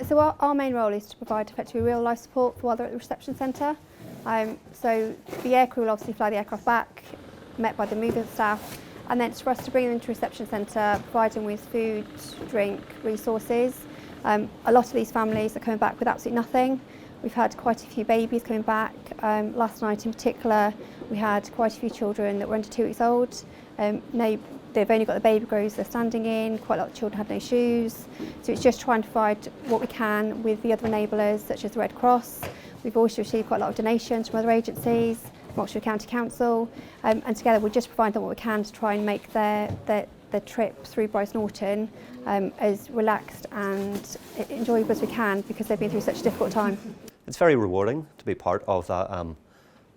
So our main role is to provide effectively real life support while they're at the reception centre. So the aircrew will obviously fly the aircraft back, met by the moving staff, and then it's for us to bring them into the reception centre, provide them with food, drink, resources. A lot of these families are coming back with absolutely nothing. We've had quite a few babies coming back. Last night in particular, we had quite a few children that were under 2 weeks old. They've only got the baby grows they're standing in. Quite a lot of children had no shoes. So it's just trying to provide what we can with the other enablers, such as the Red Cross. We've also received quite a lot of donations from other agencies, from Oxford County Council, and together we just provide them what we can to try and make their trip through Brize Norton as relaxed and enjoyable as we can, because they've been through such a difficult time. It's very rewarding to be part of that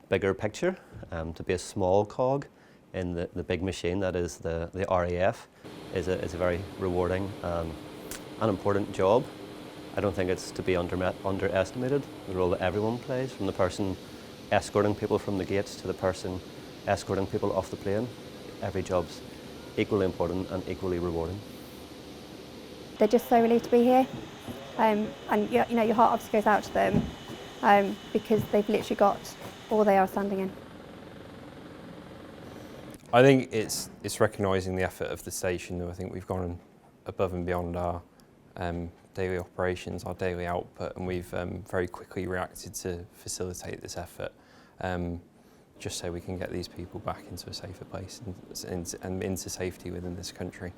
bigger picture, to be a small cog in the big machine that is the RAF is a very rewarding and important job. I don't think it's to be underestimated, the role that everyone plays, from the person escorting people from the gates to the person escorting people off the plane. Every job's equally important and equally rewarding. They're just so relieved to be here, and you know, your heart obviously goes out to them because they've literally got all they are standing in. I think it's recognising the effort of the station. I think we've gone above and beyond our daily operations, our daily output, and we've very quickly reacted to facilitate this effort, just so we can get these people back into a safer place and into safety within this country.